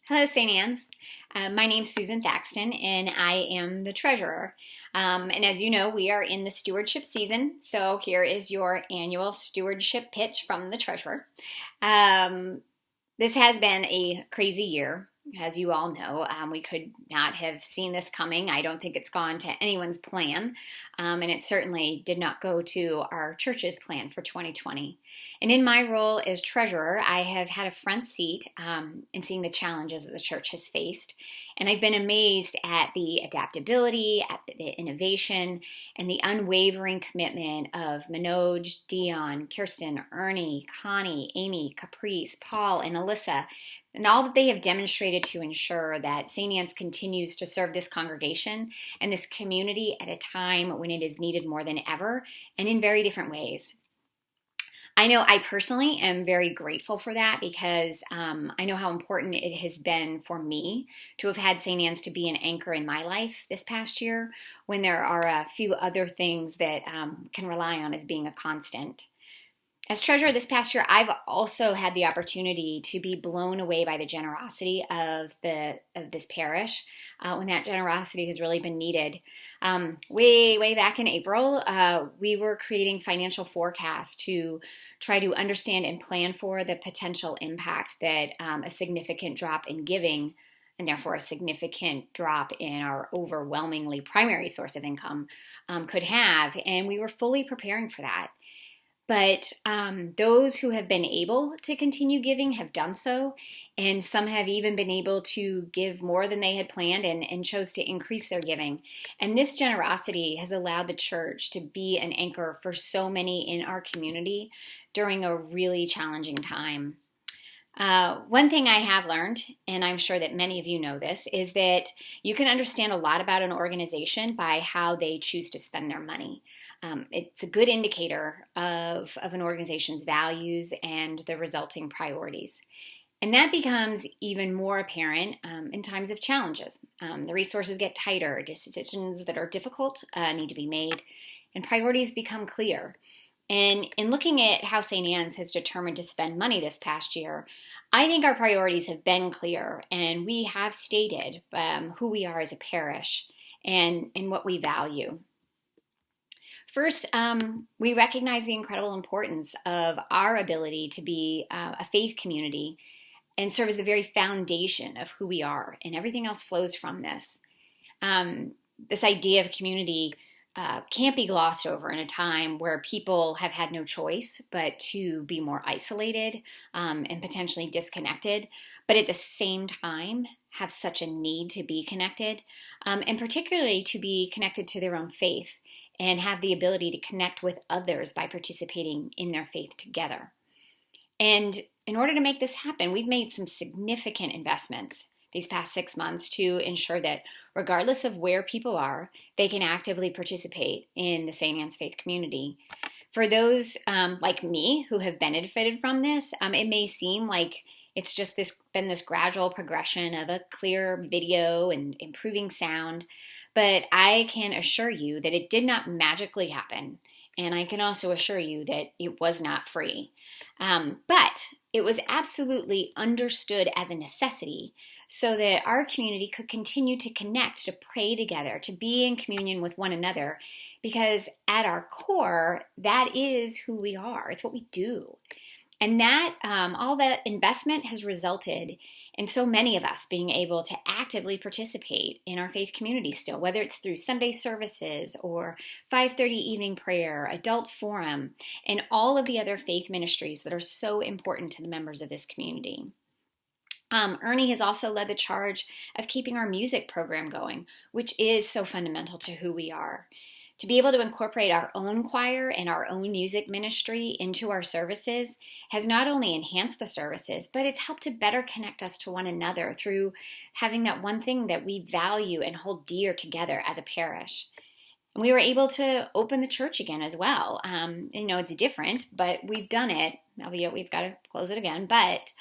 Hello, St. Anne's. My name's Susan Thaxton, and I am the treasurer. And as you know, we are in the stewardship season, so here is your annual stewardship pitch from the treasurer. Um, this has been a crazy year, as you all know. We could not have seen this coming. I don't think it's gone to anyone's plan, and it certainly did not go to our church's plan for 2020. And in my role as treasurer, I have had a front seat in seeing the challenges that the church has faced. And I've been amazed at the adaptability, at the innovation, and the unwavering commitment of Manoj, Dion, Kirsten, Ernie, Connie, Amy, Caprice, Paul, and Alyssa, and all that they have demonstrated to ensure that St. Anne's continues to serve this congregation and this community at a time when it is needed more than ever and in very different ways. I know I personally am very grateful for that because I know how important it has been for me to have had St. Anne's to be an anchor in my life this past year when there are a few other things that can rely on as being a constant. As treasurer this past year, I've also had the opportunity to be blown away by the generosity of this parish when that generosity has really been needed. Way back in April, we were creating financial forecasts to try to understand and plan for the potential impact that a significant drop in giving and therefore a significant drop in our overwhelmingly primary source of income could have. And we were fully preparing for that. But those who have been able to continue giving have done so, and some have even been able to give more than they had planned and chose to increase their giving. And this generosity has allowed the church to be an anchor for so many in our community during a really challenging time. One thing I have learned, and I'm sure that many of you know this, is that you can understand a lot about an organization by how they choose to spend their money. It's a good indicator of an organization's values and the resulting priorities. And that becomes even more apparent in times of challenges. The resources get tighter, decisions that are difficult need to be made, and priorities become clear. And in looking at how St. Anne's has determined to spend money this past year, I think our priorities have been clear, and we have stated who we are as a parish and what we value. First, we recognize the incredible importance of our ability to be a faith community and serve as the very foundation of who we are, and everything else flows from this. This idea of community can't be glossed over in a time where people have had no choice but to be more isolated and potentially disconnected, but at the same time have such a need to be connected, and particularly to be connected to their own faith and have the ability to connect with others by participating in their faith together. And in order to make this happen, we've made some significant investments these past 6 months to ensure that regardless of where people are, they can actively participate in the St. Anne's faith community. For those like me who have benefited from this, it may seem like it's just been this gradual progression of a clear video and improving sound, but I can assure you that it did not magically happen, and I can also assure you that it was not free. But it was absolutely understood as a necessity so that our community could continue to connect, to pray together, to be in communion with one another, because at our core, that is who we are. It's what we do. And that all that investment has resulted in so many of us being able to actively participate in our faith community still, whether it's through Sunday services or 5:30 evening prayer, adult forum, and all of the other faith ministries that are so important to the members of this community. Ernie has also led the charge of keeping our music program going, which is so fundamental to who we are. To be able to incorporate our own choir and our own music ministry into our services has not only enhanced the services, but it's helped to better connect us to one another through having that one thing that we value and hold dear together as a parish. And we were able to open the church again as well. It's different, but we've done it, albeit we've got to close it again. But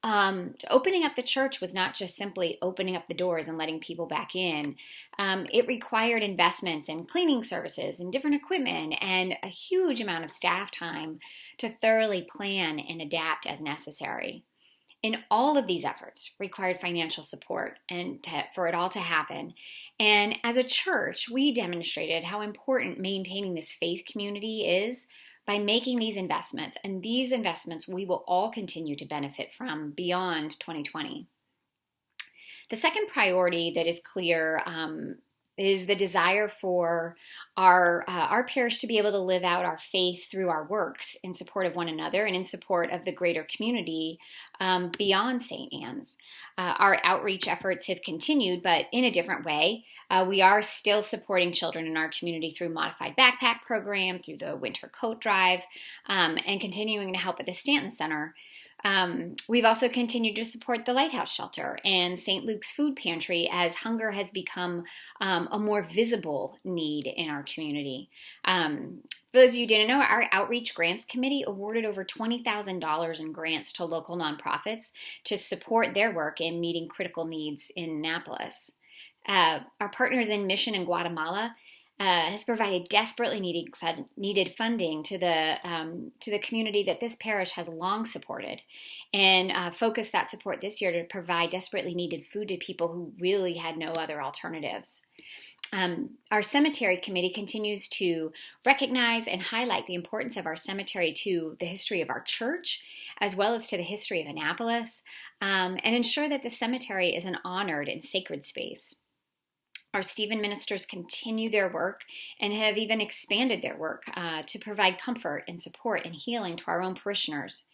opening up the church was not just simply opening up the doors and letting people back in. It required investments in cleaning services and different equipment and a huge amount of staff time to thoroughly plan and adapt as necessary. And all of these efforts required financial support and for it all to happen. And as a church, we demonstrated how important maintaining this faith community is by making these investments. And these investments we will all continue to benefit from beyond 2020. The second priority that is clear is the desire for our parish to be able to live out our faith through our works in support of one another and in support of the greater community beyond St. Anne's. Our outreach efforts have continued, but in a different way. We are still supporting children in our community through Modified Backpack Program, through the Winter Coat Drive, and continuing to help at the Stanton Center. We've also continued to support the Lighthouse Shelter and St. Luke's Food Pantry as hunger has become a more visible need in our community. For those of you who didn't know, our Outreach Grants Committee awarded over $20,000 in grants to local nonprofits to support their work in meeting critical needs in Annapolis. Our partners in Mission in Guatemala has provided desperately needed funding to the community that this parish has long supported, and focused that support this year to provide desperately needed food to people who really had no other alternatives. Our cemetery committee continues to recognize and highlight the importance of our cemetery to the history of our church, as well as to the history of Annapolis, and ensure that the cemetery is an honored and sacred space. Our Stephen ministers continue their work and have even expanded their work to provide comfort and support and healing to our own parishioners.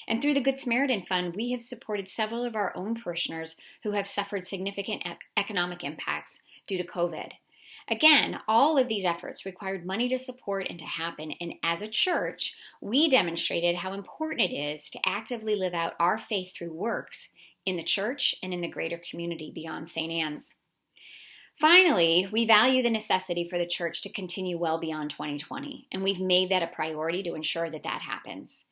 And through the Good Samaritan Fund, we have supported several of our own parishioners who have suffered significant economic impacts due to COVID. Again, all of these efforts required money to support and to happen, and as a church, we demonstrated how important it is to actively live out our faith through works in the church and in the greater community beyond St. Anne's. Finally, we value the necessity for the church to continue well beyond 2020, and we've made that a priority to ensure that that happens.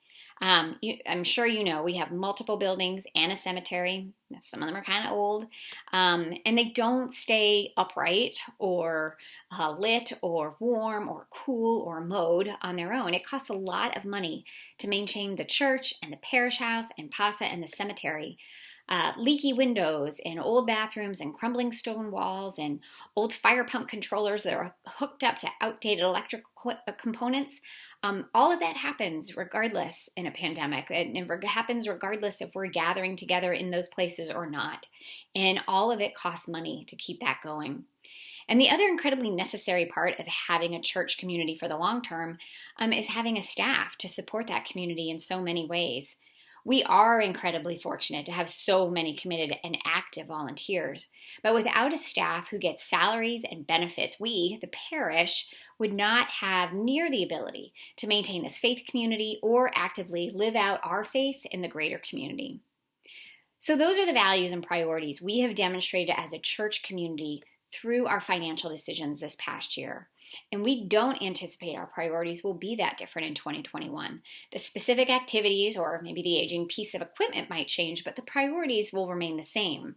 I'm sure you know we have multiple buildings and a cemetery. Some of them are kind of old, and they don't stay upright or lit or warm or cool or mowed on their own. It costs a lot of money to maintain the church and the parish house and PASA and the cemetery. Leaky windows and old bathrooms and crumbling stone walls and old fire pump controllers that are hooked up to outdated electrical components. All of that happens regardless in a pandemic. It happens regardless if we're gathering together in those places or not. And all of it costs money to keep that going. And the other incredibly necessary part of having a church community for the long term is having a staff to support that community in so many ways. We are incredibly fortunate to have so many committed and active volunteers, but without a staff who gets salaries and benefits, we, the parish, would not have near the ability to maintain this faith community or actively live out our faith in the greater community. So those are the values and priorities we have demonstrated as a church community through our financial decisions this past year. And we don't anticipate our priorities will be that different in 2021. The specific activities or maybe the aging piece of equipment might change, but the priorities will remain the same.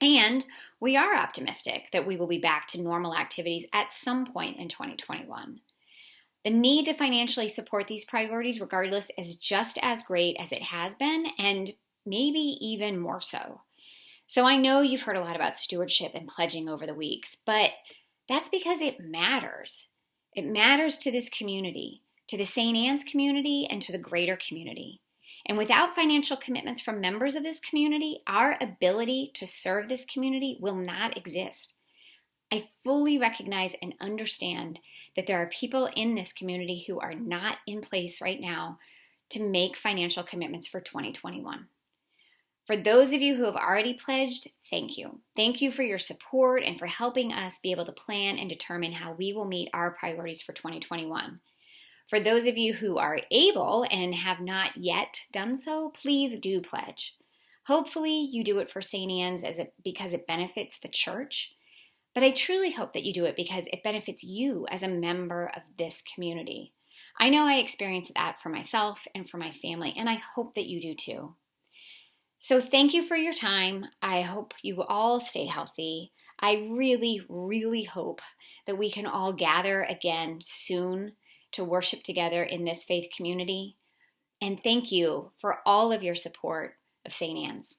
And we are optimistic that we will be back to normal activities at some point in 2021. The need to financially support these priorities regardless is just as great as it has been, and maybe even more so. So I know you've heard a lot about stewardship and pledging over the weeks, but that's because it matters. It matters to this community, to the St. Anne's community, and to the greater community. And without financial commitments from members of this community, our ability to serve this community will not exist. I fully recognize and understand that there are people in this community who are not in place right now to make financial commitments for 2021. For those of you who have already pledged, thank you. Thank you for your support and for helping us be able to plan and determine how we will meet our priorities for 2021. For those of you who are able and have not yet done so, please do pledge. Hopefully you do it for St. Anne's because it benefits the church, but I truly hope that you do it because it benefits you as a member of this community. I know I experienced that for myself and for my family, and I hope that you do too. So thank you for your time. I hope you all stay healthy. I really, really hope that we can all gather again soon to worship together in this faith community. And thank you for all of your support of St. Anne's.